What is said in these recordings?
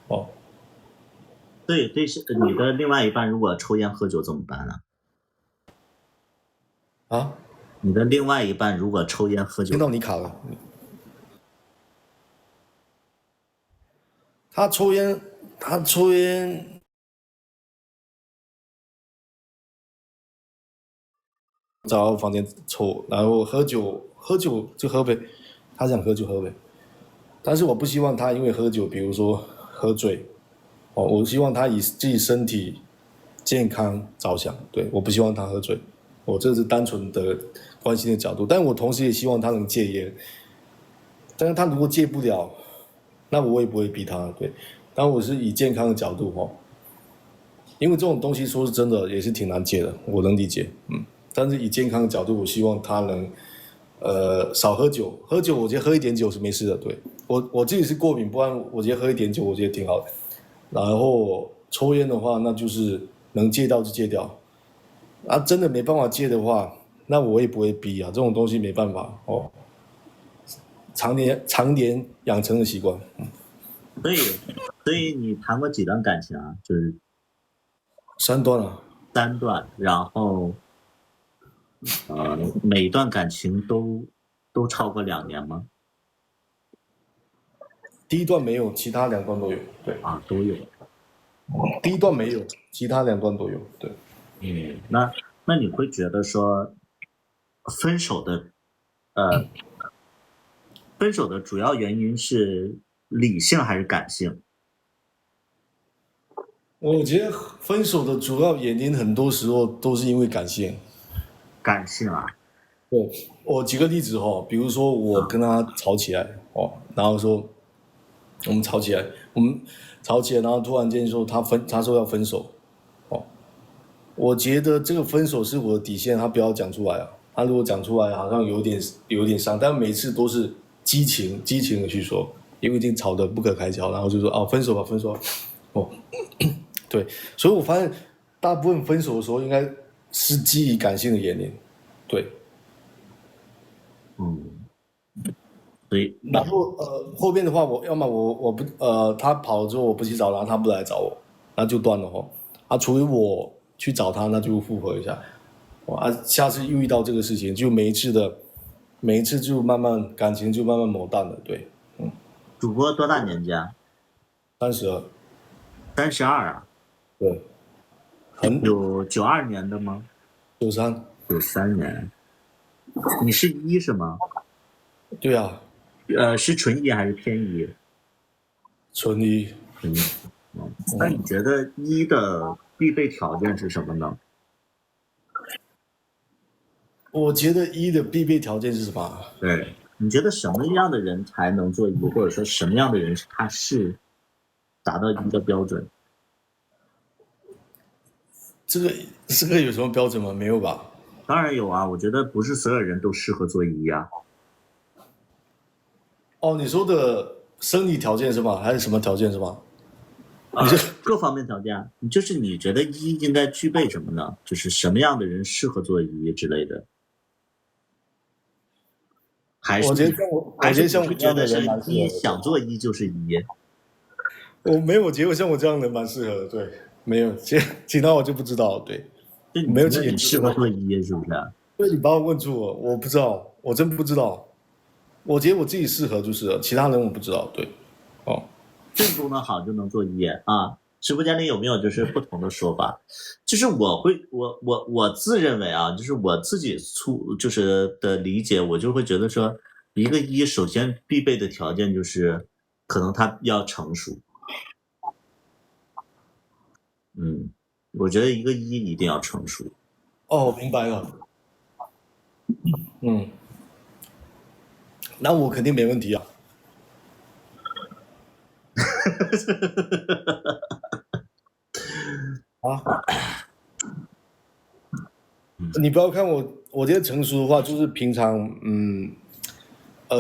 哦。对对，是你的另外一半如果抽烟喝酒怎么办呢？啊，你的另外一半如果抽烟喝酒，听到你卡了。他抽烟，他抽烟找到房间抽，然后喝酒，喝酒就喝呗，他想喝就喝呗。但是我不希望他因为喝酒，比如说喝醉，哦，我希望他以自己身体健康着想，对，我不希望他喝醉，我这是单纯的关心的角度，但我同时也希望他能戒烟。但是他如果戒不了，那我也不会逼他，对。但我是以健康的角度哦，因为这种东西说是真的也是挺难戒的，我能理解，嗯。但是以健康的角度，我希望他能少喝酒，喝酒我觉得喝一点酒是没事的，对。我自己是过敏，不然我觉得喝一点酒我觉得挺好的。然后抽烟的话，那就是能戒掉就戒掉，啊，真的没办法戒的话，那我也不会逼啊，这种东西没办法哦，常年养成的习惯。所以你谈过几段感情啊？就是3段啊。3段，然后每一段感情都超过2年吗？第一段没有，其他2段都有，对。啊，都有。第一段没有，其他2段都有，对。那你会觉得说分手的呃分手的主要原因是理性还是感性？我觉得分手的主要原因很多时候都是因为感性。感性啊。对，我举个例子哦，比如说我跟他吵起来哦，然后说我们吵起来，然后突然间说他说要分手哦，我觉得这个分手是我的底线，他不要讲出来啊。他如果讲出来，好像有点伤，但每次都是激情的去说，因为已经吵得不可开交，然后就说哦分手吧，分手吧。哦，对，所以我发现大部分分手的时候应该是基于感性的原因，对。嗯，所以然后后边的话我要么我不他跑了之后我不去找他，他不来找我，那就断了哦。啊，除非我去找他，那就复合一下。啊，下次又遇到这个事情，就每一次就慢慢感情就慢慢磨淡了，对。主播多大年纪啊？32。32啊？对。是很92年的吗93。？93年。你是一是吗？对啊。是纯一还是偏一？纯一。纯一。那你觉得一的必备条件是什么呢？我觉得一的必备条件是什么？对，你觉得什么样的人才能做一，或者说什么样的人他是达到一的标准？这个这个有什么标准吗？没有吧？当然有啊，我觉得不是所有人都适合做一啊。哦，你说的生理条件是吧？还是什么条件是吧？各方面条件啊，就是你觉得一应该具备什么呢？就是什么样的人适合做一之类的？还是我觉得像我你会这样的人觉得是蛮适合的，对。一想做一就是一？我没有，我觉得像我这样的蛮适合的，对。没有，其他我就不知道，对。就你没有觉得你去研究这个。适合做一是不是？对，你把我问住我不知道，我真不知道。我觉得我自己适合就是了，其他人我不知道，对。哦。正功能好就能做一啊。直播间里有没有就是不同的说法？就是我自认为啊，就是我自己就是的理解，我就会觉得说，一个一首先必备的条件就是可能他要成熟。嗯，我觉得一个一一定要成熟。哦，我明白了。嗯，那我肯定没问题啊。啊，你不要看我，我觉得成熟的话就是平常，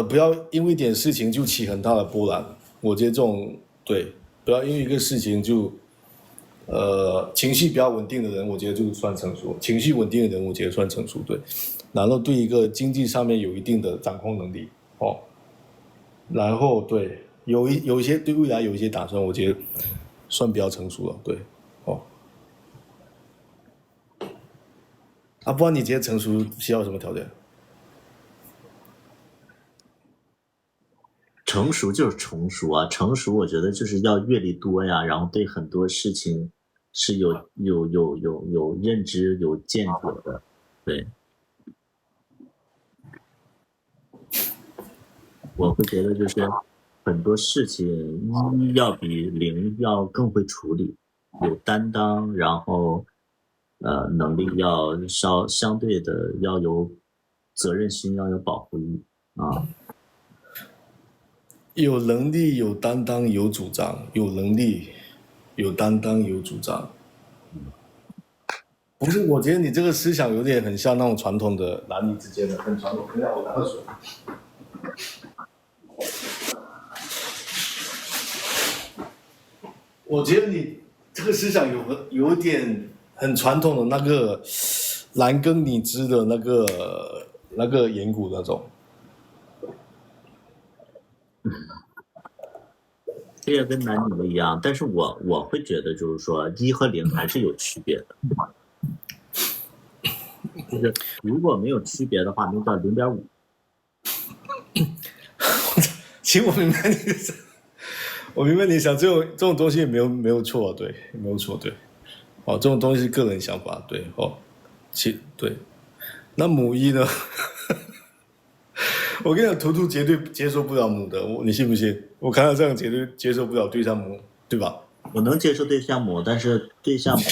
不要因为一点事情就起很大的波澜。我觉得这种对，不要因为一个事情就情绪比较稳定的人，我觉得就算成熟。情绪稳定的人，我觉得算成熟，对。然后对一个经济上面有一定的掌控能力哦。然后对，有一些对未来有一些打算，我觉得算比较成熟了。对，哦，不然你觉得成熟需要什么条件？成熟就是成熟啊，成熟我觉得就是要阅历多呀，然后对很多事情是有认知、有见解的，对。我会觉得就是很多事情一要比零要更会处理，有担当，然后能力要相对的要有责任心，要有保护欲啊。有能力、有担当、有主张，有能力、有担当、有主张。不是，我觉得你这个思想有点很像那种传统的男女之间的，很传统。等一下，我拿个水。我觉得你这个思想有点很传统的那个男耕女织的那个岩谷那种。这也跟男女的一样，但是我会觉得就是说1和0还是有区别的，就是如果没有区别的话，那叫0.5。其实我明白你的，我明白你想这种东西没有错，对，没有错，对。哦，这种东西是个人想法，对哦。对，那母一呢？我跟你讲，图图绝对接受不了母的，你信不信？我看到这样绝对接受不了对象母，对吧？我能接受对象母，但是对象母，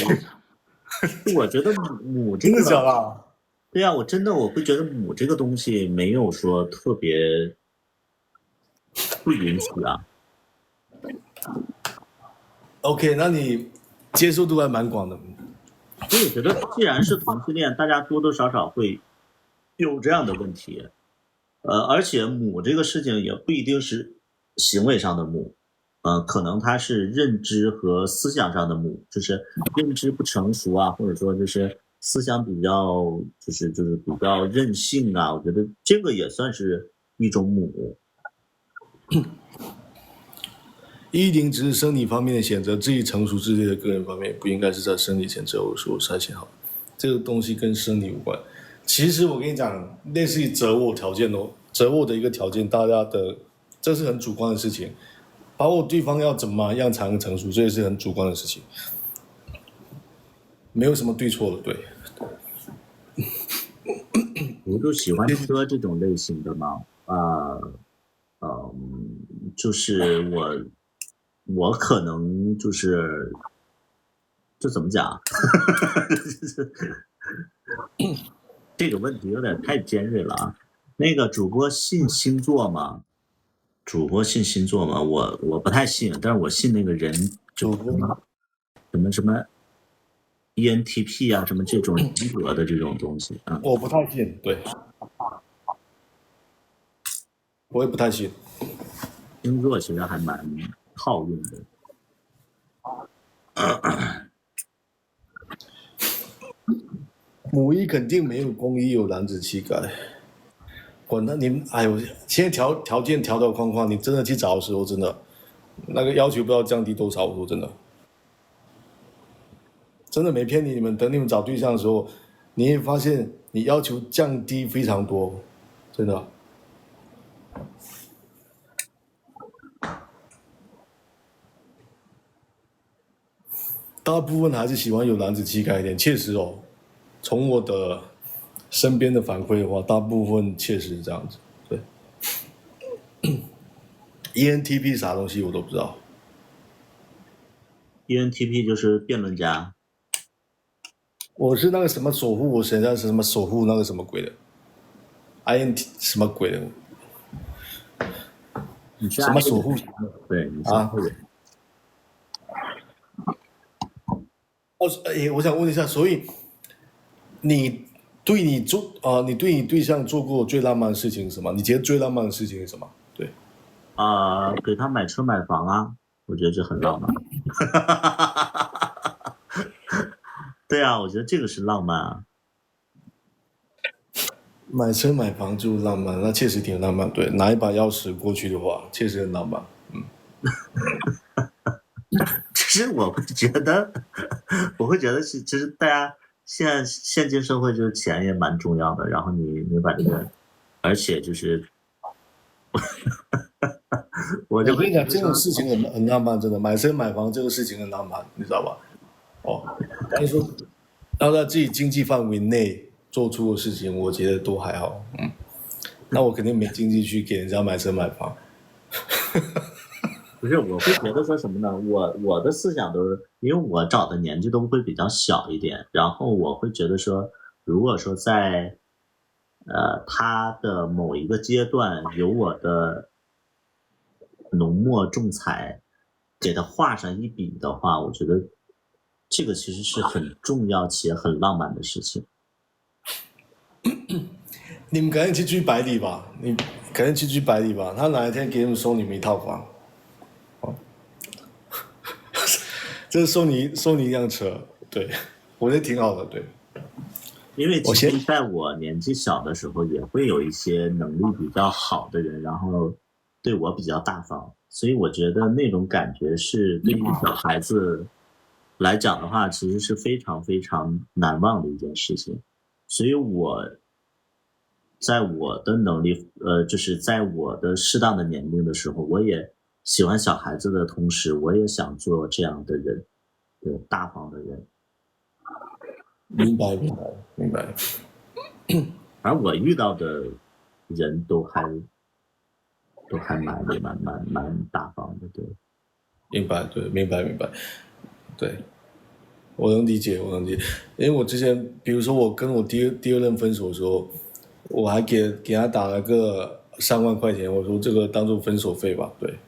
我觉得母这真的假个，的？对啊，我会觉得母这个东西没有说特别不允许啊。OK，那你接受度还蛮广的。所以我觉得，既然是同性恋，大家多多少少会有这样的问题。而且母这个事情也不一定是行为上的母，可能它是认知和思想上的母，就是认知不成熟啊，或者说就是思想比较就是比较任性啊，我觉得这个也算是一种母。10只是生理方面的选择，至于成熟之类的个人方面，不应该是在生理前择偶所筛选好。这个东西跟生理无关。其实我跟你讲，类似于择偶条件哦，择偶的一个条件，大家的这是很主观的事情。把握对方要怎么样才能成熟，这也是很主观的事情，没有什么对错的，对。我就喜欢车这种类型的嘛，就是我可能就是这怎么讲？这个问题有点太尖锐了啊。那个主播信星座吗？主播信星座吗？我不太信，但是我信那个人就什么 ENTP 啊，什么这种人格的这种东西啊。我不太信，对，我也不太信。星座其实还蛮好用的。母一肯定没有公一有男子气概。管他你，哎呦，现在条件条条框框，你真的去找的时候，真的那个要求不知道降低多少。我说真的，真的没骗你。等你们找对象的时候，你会发现你要求降低非常多，真的。大部分还是喜欢有男子气概一点，确实哦。从我的身边的反馈的话，大部分确实是这样子。对，ENTP 啥东西我都不知道。ENTP 就是辩论家。我是那个什么守护，我现在是什么守护那个什么鬼的，INT 什么鬼的？你是什么守护？对，你是啊？我想问一下，所以你对你对象做过最浪漫的事情是什么？你觉得最浪漫的事情是什么？对，给他买车买房啊，我觉得这很浪漫。对啊，我觉得这个是浪漫啊。买车买房就浪漫，那确实挺浪漫。对，拿一把钥匙过去的话，确实很浪漫。其实我会觉得，我会觉得是，其实大家现今社会就是钱也蛮重要的，然后你把这个，而且就是我就会我跟你讲，这种事情很浪漫，真的，买车买房这个事情很浪漫，你知道吧？哦，但是说要在自己经济范围内做出的事情，我觉得都还好。那我肯定没经济去给人家买车买房。不是，我会觉得说什么呢？我的思想都是，因为我找的年纪都会比较小一点，然后我会觉得说，如果说在他的某一个阶段有我的浓墨重彩，给他画上一笔的话，我觉得这个其实是很重要且很浪漫的事情。你们赶紧去追百里吧，你赶紧去追百里吧，他哪一天给你们收你们一套房，哦，这是收你一辆车，对，我觉得挺好的，对。因为其我先实在我年纪小的时候，也会有一些能力比较好的人，然后对我比较大方，所以我觉得那种感觉是对于小孩子来讲的话，其实是非常非常难忘的一件事情。所以我在我的能力，就是在我的适当的年龄的时候，我也喜欢小孩子的同时，我也想做这样的人，对，大方的人。明白明白明白，而我遇到的人都还蛮大方的，对。明白对明白明白，对，我能理解我能理解，因为我之前比如说我跟我第二任分手的时候，我还给他打了个3万块钱，我说这个当做分手费吧，对，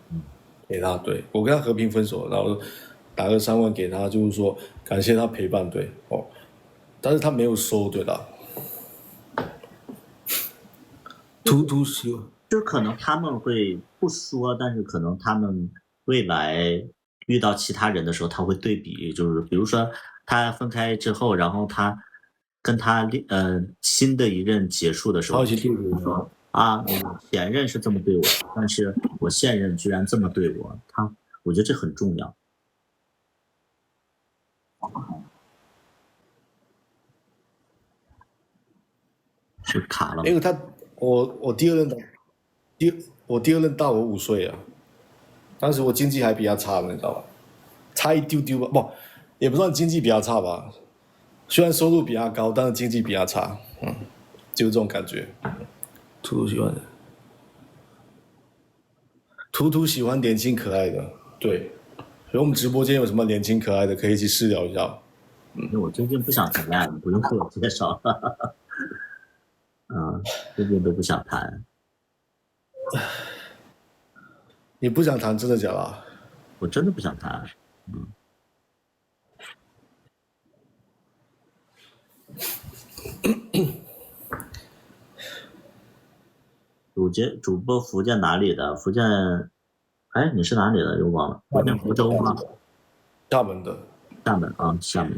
给他，对我跟他和平分手，然后打个3万给他，就是说感谢他陪伴，对哦，但是他没有收，对的，图希望就是可能他们会不说，但是可能他们未来遇到其他人的时候，他会对比，就是比如说他分开之后，然后他跟他新的一任结束的时候，好奇对比说啊，我前任是这么对我，但是我现任居然这么对我，我觉得这很重要。是卡了吗？因为我第二任大我5岁啊，当时我经济还比他差，你知道吧？差一丢丢吧，不，也不算经济比他差吧，虽然收入比他高，但是经济比他差，就是这种感觉。图图喜欢的，图图喜欢年轻可爱的，对，所以我们直播间有什么年轻可爱的，可以一起私聊一下。我最近不想谈恋爱，不用给我介绍了。最近都不想谈。你不想谈真的假的啊？我真的不想谈。主播福建哪里的？福建，哎，你是哪里的？又忘了。福建福州吗？厦门的。厦门啊，厦门。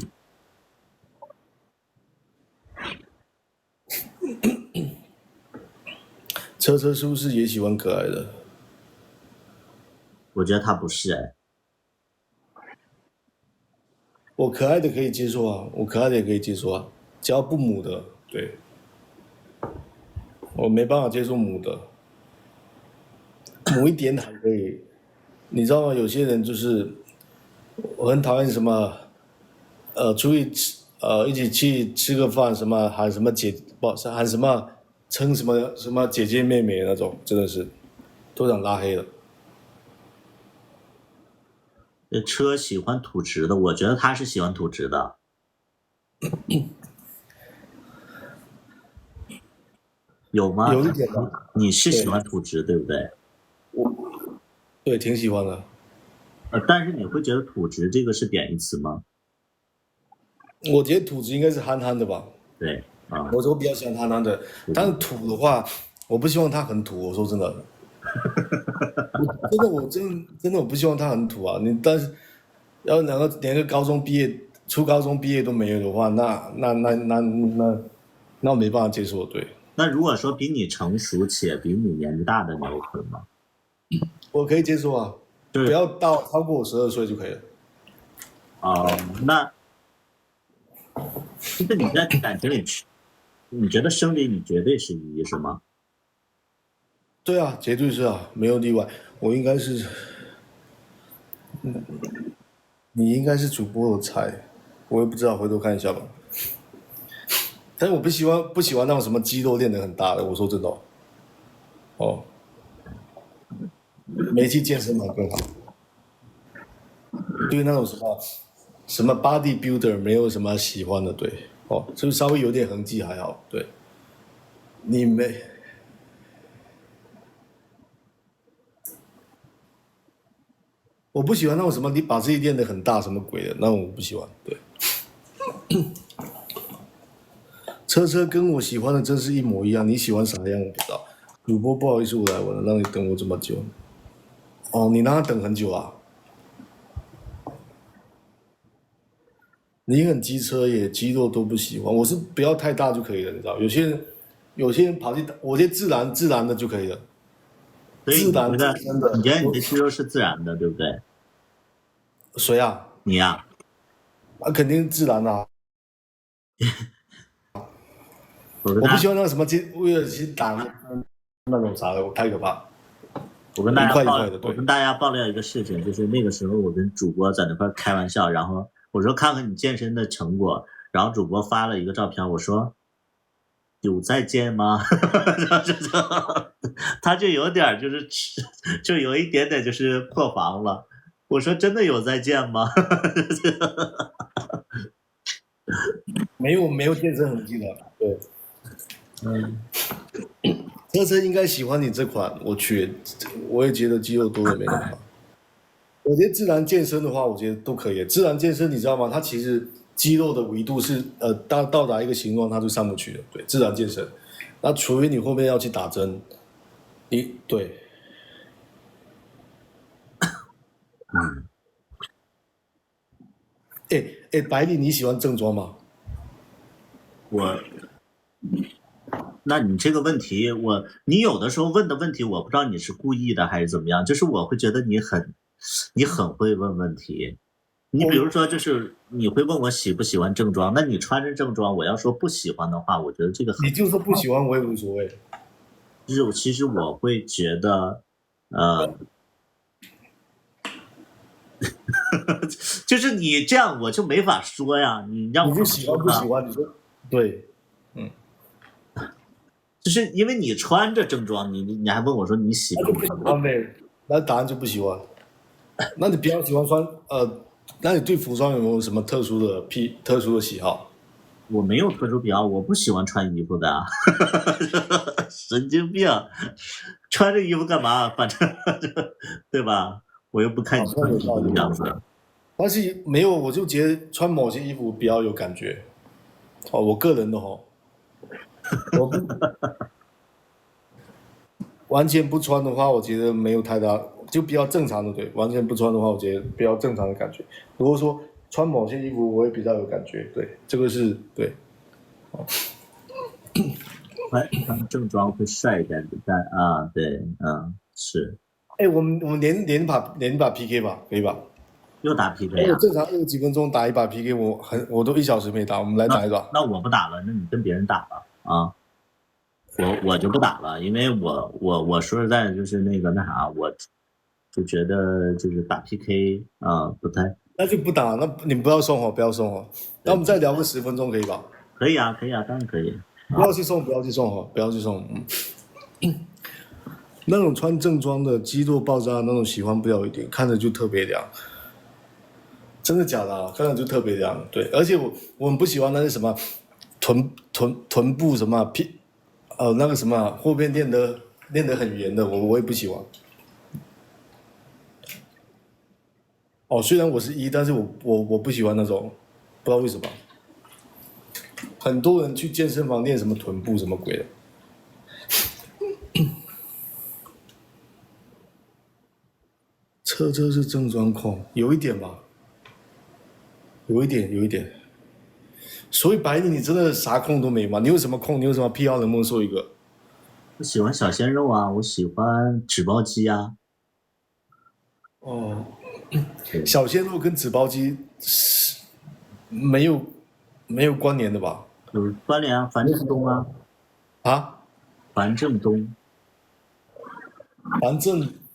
车车是不是也喜欢可爱的？我觉得他不是哎。我可爱的可以接受啊，我可爱的也可以接受啊，只要不母的，对。我没办法接受母的，母一点还可以。你知道吗？有些人就是我很讨厌什么，出去吃，一起去吃个饭，什么喊什么姐，不是喊什么称什么姐姐妹妹那种，真的是都想拉黑了。这车喜欢土直的，我觉得他是喜欢土直的。有吗？有一点吧。你是喜欢土直对不对？对，挺喜欢的。但是你会觉得土直这个是贬义词吗？我觉得土直应该是憨憨的吧。对啊。我比较喜欢憨憨的，但是土的话，我不希望他很土。我说真的，我真的我不希望他很土啊。但是要连个高中毕业、初高中毕业都没有的话，那我没办法接受。对。那如果说比你成熟且比你年纪大的，你 OK 吗？我可以接受啊。不要到超过我12岁就可以了。那就是你在感情里，你觉得生理你绝对是一是吗？对啊，绝对是啊，没有例外。我应该是，你应该是主播的菜，我也不知道，回头看一下吧。但是我不喜欢那种什么肌肉练得很大的，我说真的哦，没去健身房更好。对那种什么 body builder 没有什么喜欢的，对哦，就是稍微有点痕迹还好，对。你没，我不喜欢那种什么你把自己练得很大什么鬼的那种，我不喜欢。对，车跟我喜欢的真是一模一样，你喜欢啥样我不知道。主播不好意思，我来晚了，让你等我这么久。哦，你让他等很久啊？你很机车耶，肌肉都不喜欢，我是不要太大就可以了，你知道？有些人跑去打，我觉得自然的就可以了。所以自然你觉得真的，你觉得你的肌肉是自然的，对不对？谁啊？你呀、啊，肯定自然啊。我不我跟大家喜欢那个什么为了去打那种啥的，我太可怕。我跟大家爆一块一块的，对。我跟大家爆料一个事情，就是那个时候我跟主播在那块开玩笑，然后我说看看你健身的成果，然后主播发了一个照片，我说有再见吗？然后他就有点就是就有一点点就是破防了。我说真的有再见吗？没有健身痕迹的，对。车应该喜欢你这款，我也觉得肌肉多的没那么好。我觉得自然健身的话，我觉得都可以。自然健身你知道吗？它其实肌肉的维度是到达一个形状它就上不去的。对，自然健身，那除非你后面要去打针，对。白领你喜欢正装吗？我那你这个问题，你有的时候问的问题，我不知道你是故意的还是怎么样，就是我会觉得你很会问问题。你比如说，就是你会问我喜不喜欢正装，那你穿着正装，我要说不喜欢的话，我觉得这个很，你就说不喜欢我也无所谓。就是其实我会觉得，呃，就是你这样我就没法说呀，你让我怎么你就喜欢说呢？不喜欢？你说对。就是因为你穿着正装，你还问我说你喜那就不喜不喜欢？欢呗，那答案就不喜欢。那你比较喜欢穿那你对服装有没有什么特殊的喜好？我没有特殊癖好，我不喜欢穿衣服的啊，神经病，穿着衣服干嘛？反正对吧？我又不看你穿衣服的样子。但是没有，我就觉得穿某些衣服比较有感觉。哦，我个人的哦，我不完全不穿的话，我觉得没有太大，就比较正常的。对，完全不穿的话，我觉得比较正常的感觉。如果说穿某些衣服，我会比较有感觉。对，这个是对。穿正装会帅一点，但啊，对，是。哎，我们连一把 PK 吧，可以吧？又打 PK 啊？我正常几分钟打一把 PK，我都1小时没打，我们来打一把。那我不打了，那你跟别人打吧啊。我就不打了，因为我说实在的，就是那啥，我就觉得就是打 PK 不太。那就不打，那你不要送我，不要送我。那我们再聊个10分钟，可以吧？可以啊，可以啊，当然可以。不要去送，不要去送哦，不要去送。那种穿正装的肌肉爆炸那种喜欢不了一点，看着就特别凉。真的假的啊？看着就特别凉。对，而且我很不喜欢那些什么臀部什么那个什么后边练得很圆的，我也不喜欢。哦，虽然我是但是我不喜欢那种，不知道为什么。很多人去健身房练什么臀部什么鬼的。车是正装控，有一点吧，有一点。所以白领你真的啥控都没吗？你有什么控？你有什么癖好？能不能说一个？我喜欢小鲜肉啊，我喜欢纸包鸡啊。哦，小鲜肉跟纸包鸡是没有关联的吧？有关联啊，樊振东啊，啊，樊振东，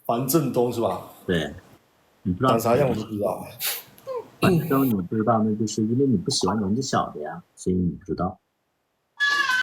樊振东是吧？对，你不知道长啥样我都不知道。樊振东你不知道，那就是因为你不喜欢年纪小的呀，所以你不知道。